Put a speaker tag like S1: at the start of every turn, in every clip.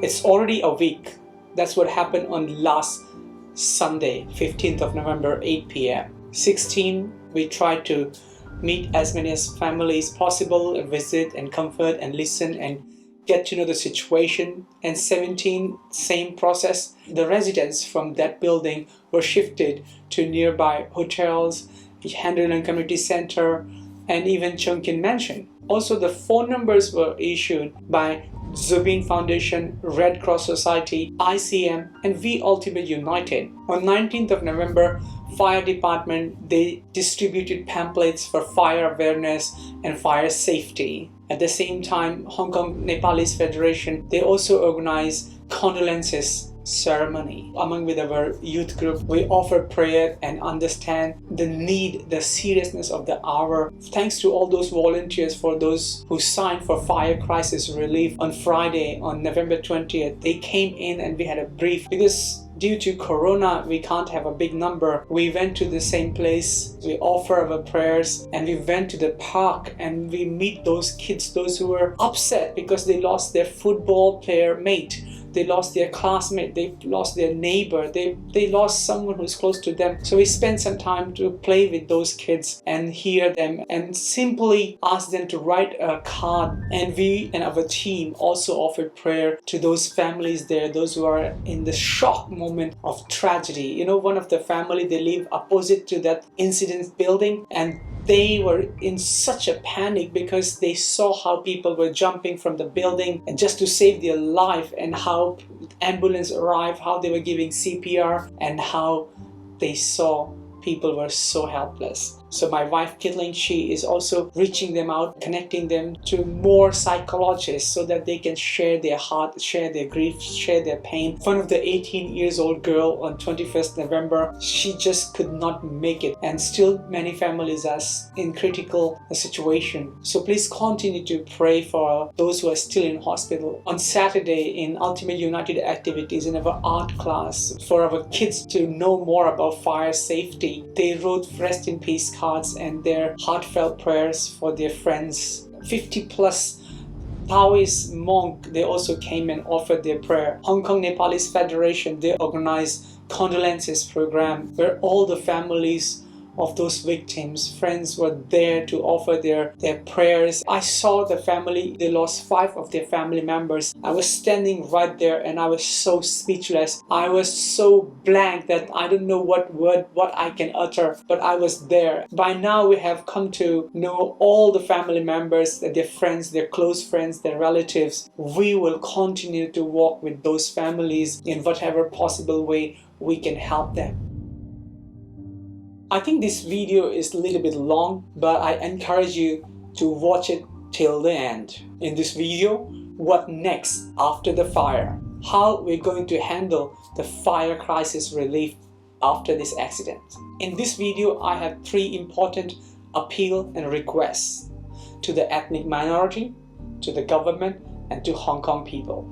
S1: It's already a week. That's what happened on last Sunday, 15th of November, 8 p.m. 16, we tried to meet as many as families possible, visit and comfort and listen and get to know the situation. And 17, same process. The residents from that building were shifted to nearby hotels, Handalan Community Center, and even Chungkin Mansion. Also, the phone numbers were issued by Zubin Foundation, Red Cross Society, ICM, and We Ultimate United. On 19th of November, Fire Department, they distributed pamphlets for fire awareness and fire safety. At the same time, Hong Kong Nepalese Federation, they also organized condolences ceremony. Among with our youth group, we offer prayer and understand the need, the seriousness of the hour. Thanks to all those volunteers, for those who signed for fire crisis relief on Friday, on November 20th. They came in and we had a brief, because due to Corona, we can't have a big number. We went to the same place, we offer our prayers, and we went to the park and we meet those kids, those who were upset because they lost their football player mate. They lost their classmate, they lost their neighbor, they lost someone who's close to them. So we spent some time to play with those kids and hear them and simply ask them to write a card. And we and our team also offered prayer to those families there, those who are in the shock moment of tragedy. You know, one of the family, they live opposite to that incident building, and they were in such a panic because they saw how people were jumping from the building and just to save their life, and how ambulance arrived, how they were giving CPR, and how they saw people were so helpless. So my wife Kitling, she is also reaching them out, connecting them to more psychologists so that they can share their heart, share their grief, share their pain. One of the 18 years old girl on 21st November, she just could not make it, and still many families are in critical situation. So please continue to pray for those who are still in hospital. On Saturday, in Ultimate United activities, in our art class, for our kids to know more about fire safety, they wrote rest in peace cards and their heartfelt prayers for their friends. 50 plus Taoist monk, they also came and offered their prayer. Hong Kong Nepalese Federation, they organized condolences program where all the families of those victims, friends were there to offer their prayers. I saw the family, they lost 5 of their family members. I was standing right there and I was so speechless. I was so blank that I don't know what word, what I can utter, but I was there. By now we have come to know all the family members, their friends, their close friends, their relatives. We will continue to walk with those families in whatever possible way we can help them. I think this video is a little bit long, but I encourage you to watch it till the end. In this video, what next after the fire? How we're going to handle the fire crisis relief after this accident. In this video, I have 3 important appeal and requests to the ethnic minority, to the government, and to Hong Kong people.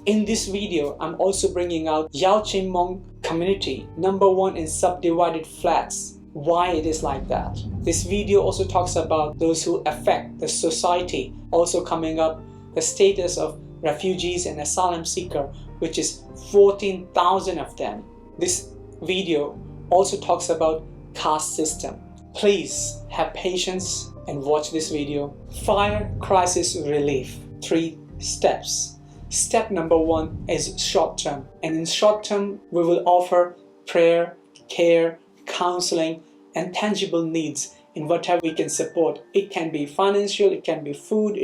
S1: In this video, I'm also bringing out Yau Tsim Mong community, #1 in subdivided flats. Why it is like that. This video also talks about those who affect the society, also coming up the status of refugees and asylum seeker, which is 14,000 of them. This video also talks about caste system. Please have patience and watch this video. Fire crisis relief, 3 steps. Step #1 is short term, and in short term we will offer prayer, care, counseling, and tangible needs in whatever we can support. It can be financial, it can be food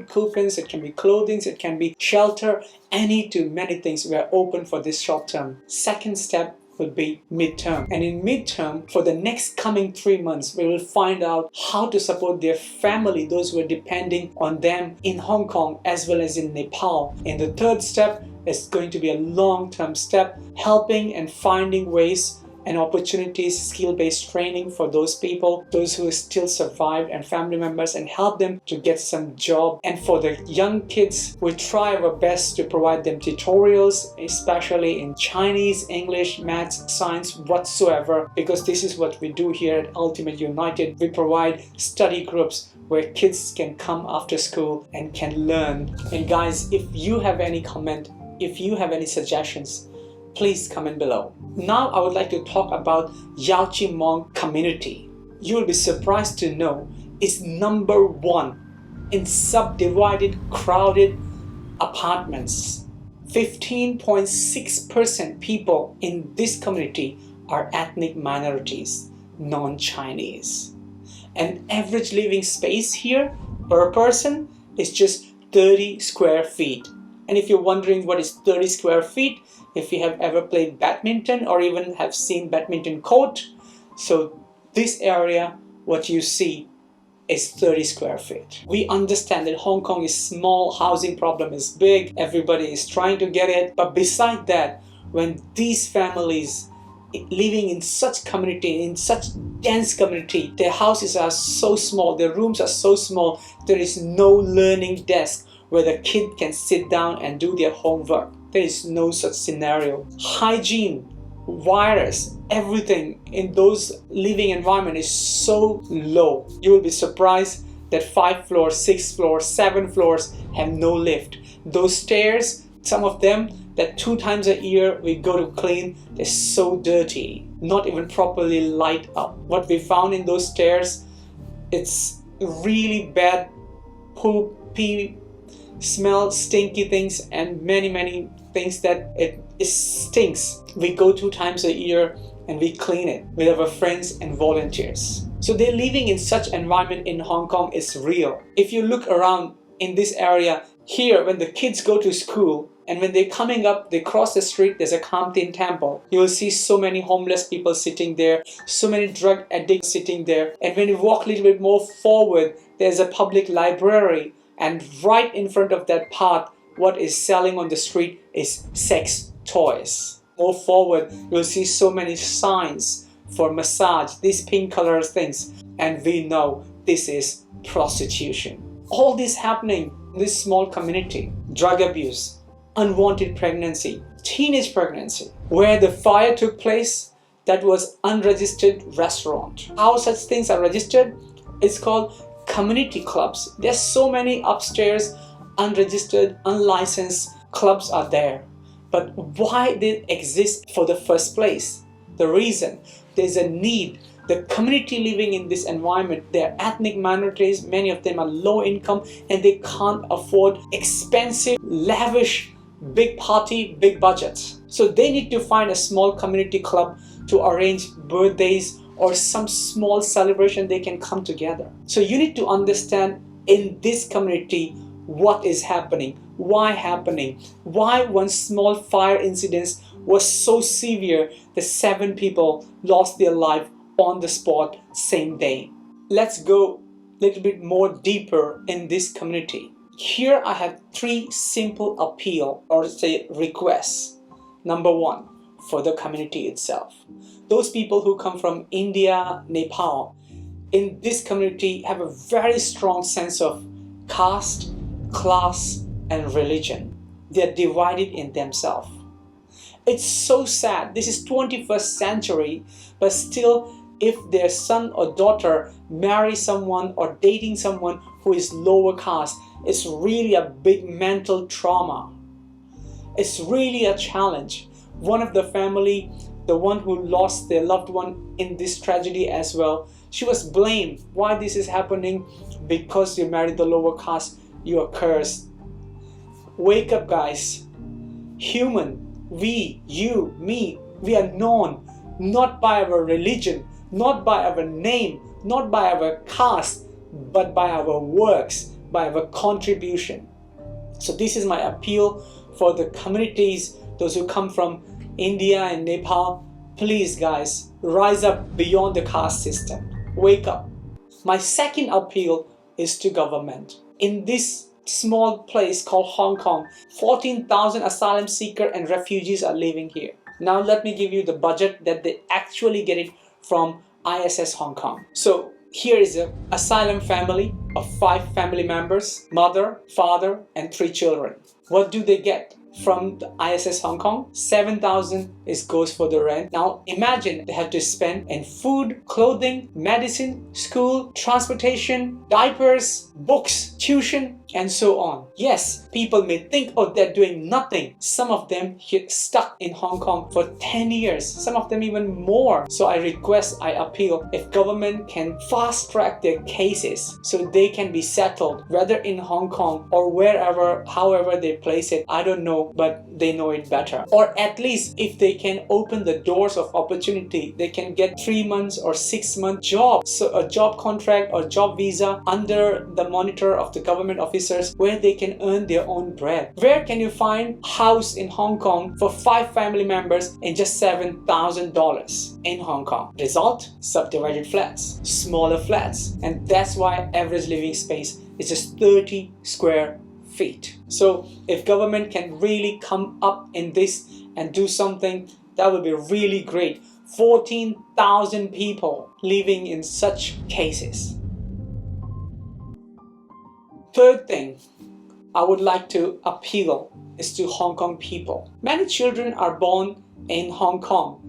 S1: coupons, it can be clothing, it can be shelter, any to many things. We are open for this short term. Second step will be midterm, and in midterm, for the next coming 3 months, we will find out how to support their family, those who are depending on them in Hong Kong as well as in Nepal. And the third step is going to be a long-term step, helping and finding ways and opportunities, skill-based training for those people, those who still survived and family members, and help them to get some job. And for the young kids, we try our best to provide them tutorials, especially in Chinese, English, maths, science, whatsoever, because this is what we do here at Ultimate United. We provide study groups where kids can come after school and can learn. And guys, if you have any comment, If you have any suggestions, please comment below. Now I would like to talk about Yau Tsim Mong community. You will be surprised to know it's number 1 in subdivided, crowded apartments. 15.6% people in this community are ethnic minorities, non-Chinese. And average living space here per person is just 30 square feet. And if you're wondering what is 30 square feet, if you have ever played badminton or even have seen badminton court, so this area, what you see is 30 square feet. We understand that Hong Kong is small, housing problem is big, everybody is trying to get it. But beside that, when these families living in such community, in such dense community, their houses are so small, their rooms are so small, there is no learning desk where the kid can sit down and do their homework. There is no such scenario. Hygiene, virus, everything in those living environment is so low. You will be surprised that 5 floors, 6 floors, 7 floors have no lift. Those stairs, some of them that 2 times a year we go to clean, they're so dirty, not even properly light up. What we found in those stairs, it's really bad poop, pee, smell, stinky things, and many things that it stinks. We go 2 times a year and we clean it with our friends and volunteers. So they're living in such environment in Hong Kong is real. If you look around in this area here, when the kids go to school and when they're coming up, they cross the street, there's a Kam Tin temple. You will see so many homeless people sitting there, so many drug addicts sitting there. And when you walk a little bit more forward, there's a public library. And right in front of that path, what is selling on the street is sex toys. More forward, you'll see so many signs for massage, these pink color things. And we know this is prostitution. All this happening in this small community. Drug abuse, unwanted pregnancy, teenage pregnancy. Where the fire took place, that was unregistered restaurant. How such things are registered? It's called community clubs. There's so many upstairs unregistered, unlicensed clubs are there. But why they exist for the first place? The reason, there's a need. The community living in this environment, they're ethnic minorities, many of them are low income and they can't afford expensive, lavish, big party, big budgets. So they need to find a small community club to arrange birthdays or some small celebration they can come together. So you need to understand in this community what is happening, why happening, why one small fire incident was so severe that 7 people lost their life on the spot same day. Let's go a little bit more deeper in this community. Here I have 3 simple appeal or say requests. Number 1, for the community itself. Those people who come from India, Nepal, in this community have a very strong sense of caste, class, and religion. They are divided in themselves. It's so sad. This is 21st century, but still if their son or daughter marry someone or dating someone who is lower caste, it's really a big mental trauma. It's really a challenge. One of the family, the one who lost their loved one in this tragedy as well, she was blamed. Why this is happening? Because you married the lower caste, you are cursed. Wake up, guys. Human, we, you, me, we are known not by our religion, not by our name, not by our caste, but by our works, by our contribution. So this is my appeal for the communities, those who come from India and Nepal. Please guys, rise up beyond the caste system. Wake up. My second appeal is to government. In this small place called Hong Kong, 14,000 asylum seekers and refugees are living here. Now let me give you the budget that they actually get it from ISS Hong Kong. So here is an asylum family of 5 family members, mother, father, and 3 children. What do they get from the ISS Hong Kong? 7,000 goes for the rent. Now imagine they have to spend in food, clothing, medicine, school, transportation, diapers, books, tuition, and so on. Yes, people may think, oh, they're doing nothing. Some of them get stuck in Hong Kong for 10 years, some of them even more. So I request, I appeal, if government can fast track their cases so they can be settled, whether in Hong Kong or wherever, however they place it, I don't know, but they know it better. Or at least if they can open the doors of opportunity, they can get 3 months or 6 month job, so a job contract or job visa under the monitor of the government officers where they can earn their own bread. Where can you find house in Hong Kong for 5 family members in just $7,000 in Hong Kong? Result, subdivided flats, smaller flats, and that's why average living space is just 30 square feet. So if government can really come up in this and do something, that would be really great. 14,000 people living in such cases. Third thing I would like to appeal is to Hong Kong people. Many children are born in Hong Kong.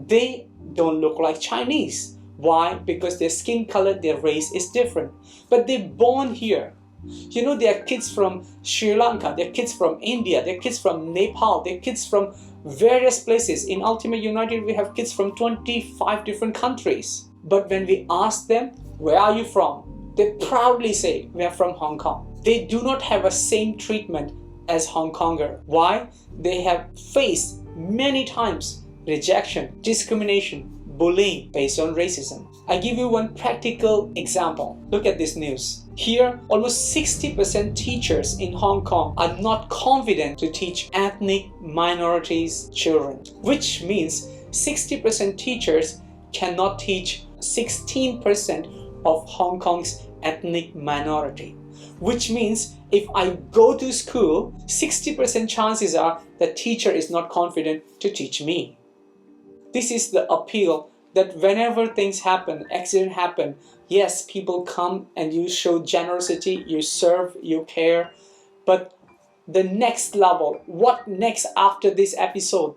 S1: They don't look like Chinese. Why? Because their skin color, their race is different. But they're born here. You know, there are kids from Sri Lanka, there are kids from India, there are kids from Nepal, there are kids from various places. In Ultimate United, we have kids from 25 different countries. But when we ask them, where are you from? They proudly say, we are from Hong Kong. They do not have a same treatment as Hong Konger. Why? They have faced many times rejection, discrimination, bullying based on racism. I give you one practical example. Look at this news. Here, almost 60% teachers in Hong Kong are not confident to teach ethnic minorities children, which means 60% teachers cannot teach 16% of Hong Kong's ethnic minority. Which means if I go to school, 60% chances are the teacher is not confident to teach me. This is the appeal that whenever things happen, accident happen, yes, people come and you show generosity, you serve, you care. But the next level, what next after this episode?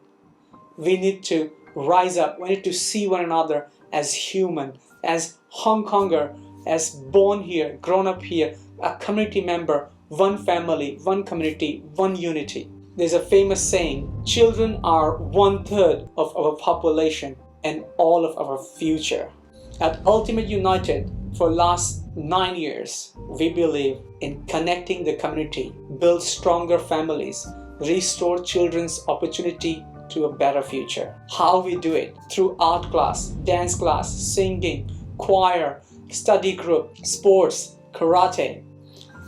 S1: We need to rise up. We need to see one another as human, as Hong Konger, as born here, grown up here, a community member, one family, one community, one unity. There's a famous saying, children are 1/3 of our population and all of our future. At Ultimate United, for last 9 years, we believe in connecting the community, build stronger families, restore children's opportunity to a better future. How we do it? Through art class, dance class, singing, choir, study group, sports, karate.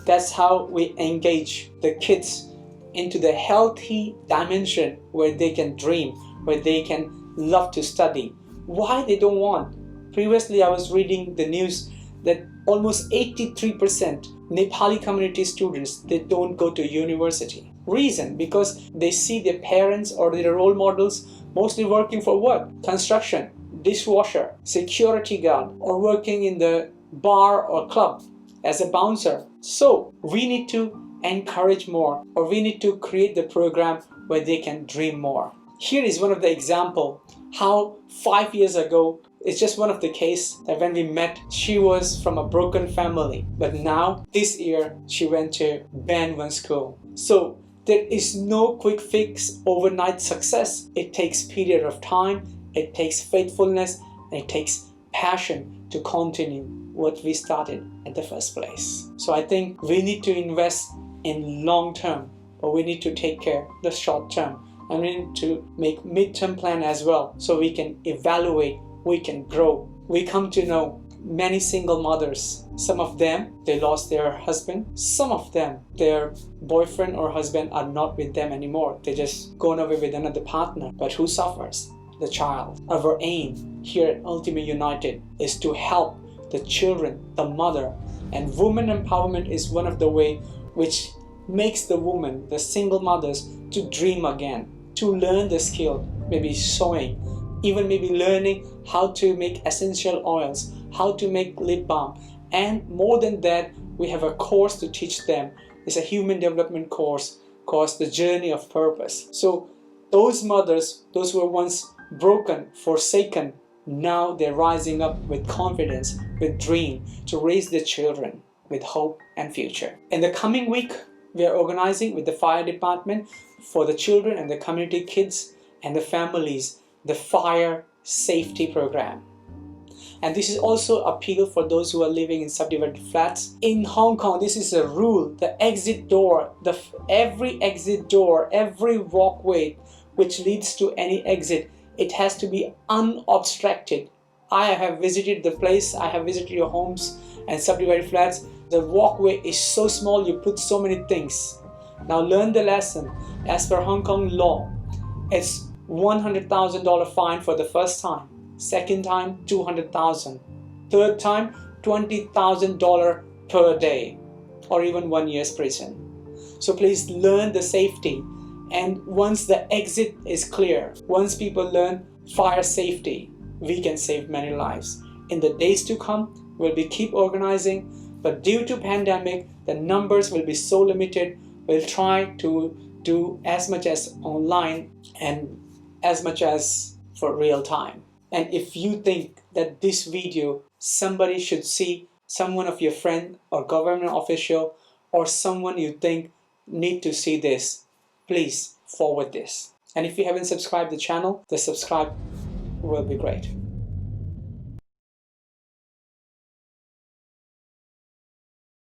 S1: That's how we engage the kids into the healthy dimension where they can dream, where they can love to study. Why they don't want? Previously I was reading the news that almost 83% Nepali community students, they don't go to university. Reason? Because they see their parents or their role models mostly working for what? Construction, dishwasher, security guard, or working in the bar or club as a bouncer. So we need to encourage more, or we need to create the program where they can dream more. Here is one of the example how 5 years ago, it's just one of the case that when we met, she was from a broken family, but now this year she went to Band 1 school. So there is no quick fix, overnight success. It takes period of time, it takes faithfulness, and it takes passion to continue what we started at the first place. So I think we need to invest in long term, but we need to take care of the short term, and we need to make mid-term plan as well, so we can evaluate, we can grow. We come to know many single mothers. Some of them, they lost their husband. Some of them, their boyfriend or husband are not with them anymore. They just gone away with another partner. But who suffers? The child. Our aim here at Ultimate United is to help the children, the mother, and women empowerment is one of the way which makes the woman, the single mothers, to dream again, to learn the skill, maybe sewing, even maybe learning how to make essential oils, how to make lip balm. And more than that, we have a course to teach them. It's a human development course called The Journey of Purpose. So those mothers, those who were once broken, forsaken, now they're rising up with confidence, with dream, to raise their children with hope and future. In the coming week, we are organizing with the fire department for the children and the community kids and the families the fire safety program. And this is also appeal for those who are living in subdivided flats. In Hong Kong, this is a rule. The exit door, every exit door, every walkway which leads to any exit, it has to be unobstructed. I have visited the place, I have visited your homes and subdivided flats. The walkway is so small, you put so many things. Now learn the lesson. As per Hong Kong law, it's $100,000 fine for the first time. Second time, $200,000. Third time, $20,000 per day, or even 1 year's prison. So please learn the safety. And once the exit is clear, once people learn fire safety, we can save many lives. In the days to come, we'll be keep organizing, but due to pandemic, the numbers will be so limited. We'll try to do as much as online and as much as for real time. And if you think that this video somebody should see, someone of your friend or government official or someone you think need to see this, please forward this. And if you haven't subscribed the channel, the subscribe will be great.